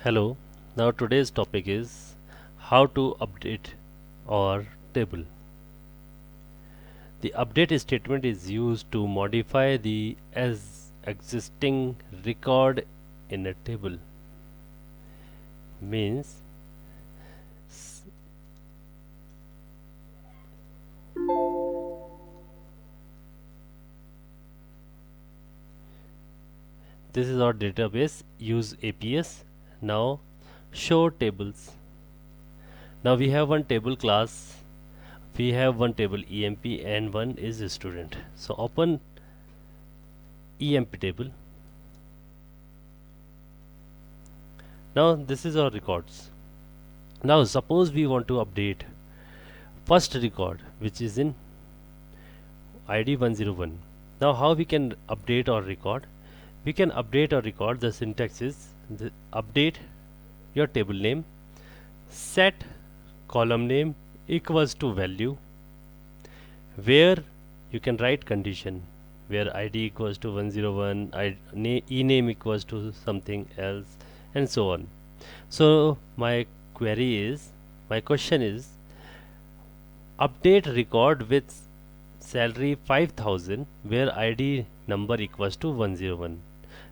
Hello, now today's topic is how to update our table. The update statement is used to modify the as existing record in a table. Means s- this is our database use APS. Now show tables. Now we have one table class, we have one table EMP and one is student. So open EMP table. Now this is our records. Now suppose we want to update first record which is in ID 101. Now how we can update our record? We can update our record. The syntax is update your table name, set column name equals to value, where you can write condition where ID equals to 101, e name equals to something else, and so on. So my question is update record with salary 5000 where ID number equals to 101.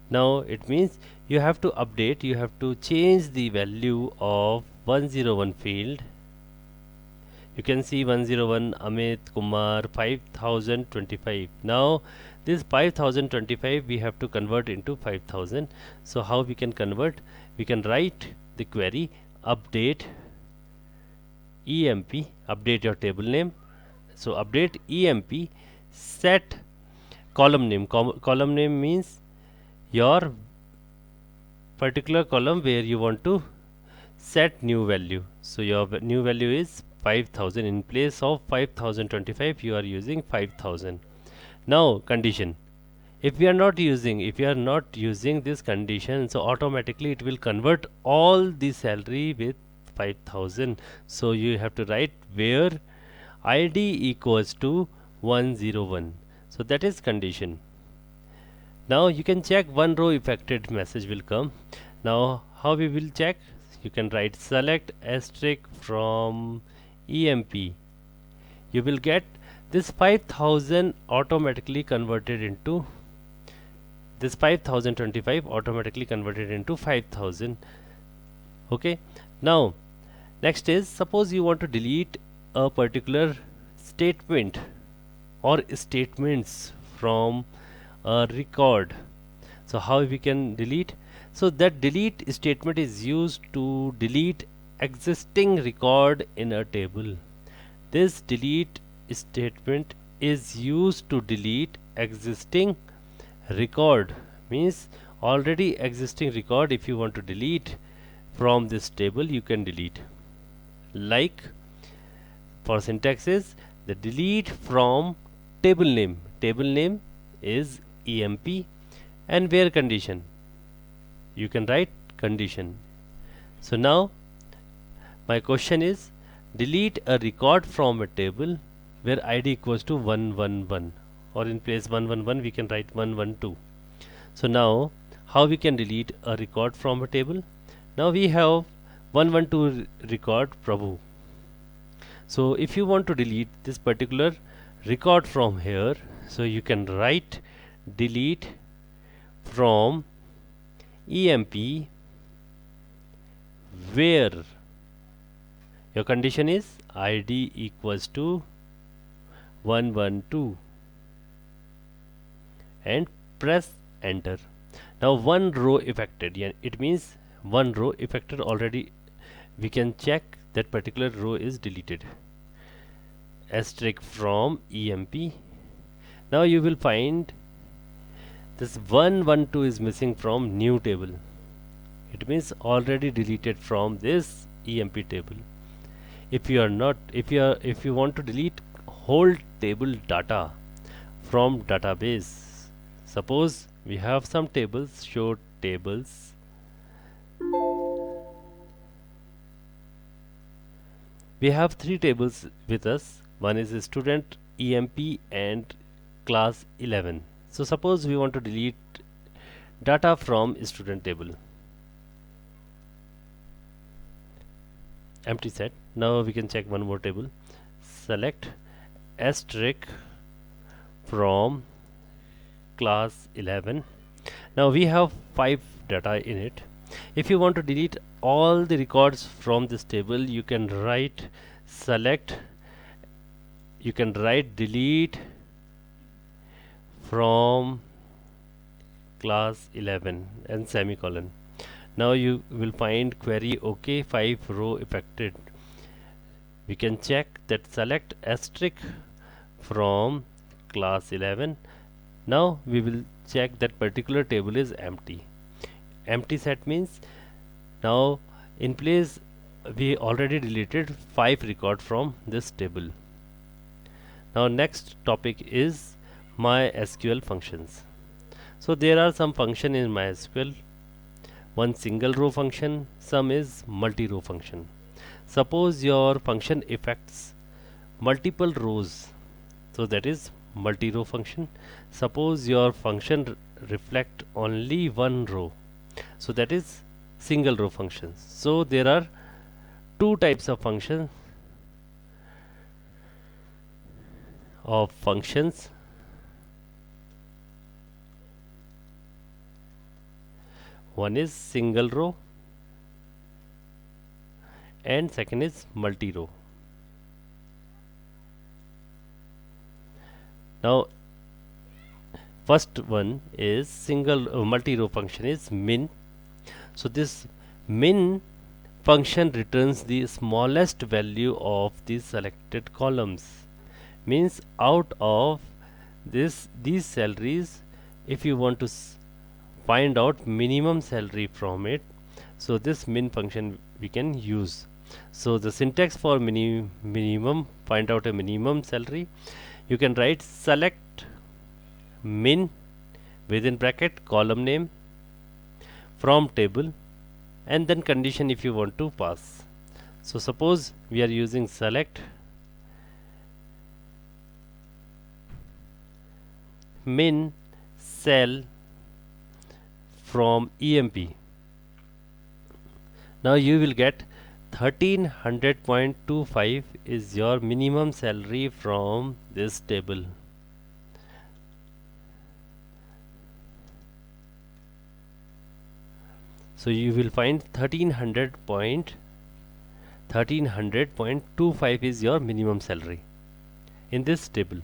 Now it means you have to update, you have to change the value of 101 field. You can see 101 Amit Kumar 5025. Now this 5025 we have to convert into 5000. So how we can convert? We can write the query update EMP, update your table name. So update EMP, set column name. Column name means your particular column where you want to set new value. So your new value is 5000. In place of 5025 you are using 5000. Now condition, if we are not using this condition, so automatically it will convert all the salary with 5000. So you have to write where ID equals to 101. So that is condition. Now you can check one row affected message will come. Now how we will check? You can write select asterisk from EMP. You will get this 5000 automatically converted into this 5025 automatically converted into 5000. Okay. Now next is suppose you want to delete a particular statement or statements from a record. So how we can delete? So that delete statement is used to delete existing record in a table. This delete statement is used to delete existing record, means already existing record. If you want to delete from this table you can delete, like for syntax is the delete from table name is EMP, and where condition you can write condition. So now my question is delete a record from a table where ID equals to 111, or in place 111 we can write 112. So now how we can delete a record from a table? Now we have 112 record Prabhu. So if you want to delete this particular record from here, so you can write delete from EMP where your condition is ID equals to 112 and press enter. Now one row affected, yeah, it means one row affected already. We can check that particular row is deleted. Asterisk from EMP. Now you will find this 112 is missing from new table. It means already deleted from this EMP table. If you want to delete whole table data from database, suppose we have some tables, show tables. We have three tables with us. One is student, EMP and class 11. So suppose we want to delete data from student table. empty set. Now we can check one more table. Select asterisk from class 11. Now we have 5 data in it. If you want to delete all the records from this table, you can write delete from class 11 and semicolon. Now you will find query OK, 5 row affected. We can check that select asterisk from class 11. Now we will check that particular table is empty. Empty set means now in place we already deleted 5 record from this table. Now next topic is MySQL functions. So there are some function in MySQL. One single row function, some is multi-row function. Suppose your function affects multiple rows, so that is multi-row function. Suppose your function reflect only one row, so that is single row functions. So there are two types of functions. One is single row and second is multi-row. Now first one is multi-row function is min. So this min function returns the smallest value of the selected columns. Means out of these salaries, if you want to find out minimum salary from it, so this min function we can use. So the syntax for minimum, find out a minimum salary, you can write select min within bracket column name from table and then condition if you want to pass. So suppose we are using select min cell from EMP. Now you will get 1300.25 is your minimum salary from this table. So you will find 1300.25 is your minimum salary in this table.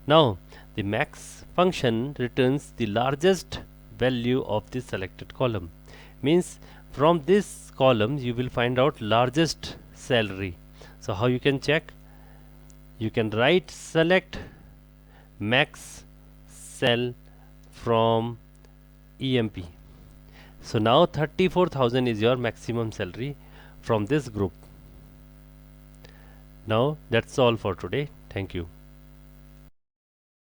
Now the max function returns the largest value of the selected column. Means from this column you will find out largest salary. So how you can check? You can write select max cell from EMP. So now 34,000 is your maximum salary from this group. Now that's all for today. Thank you.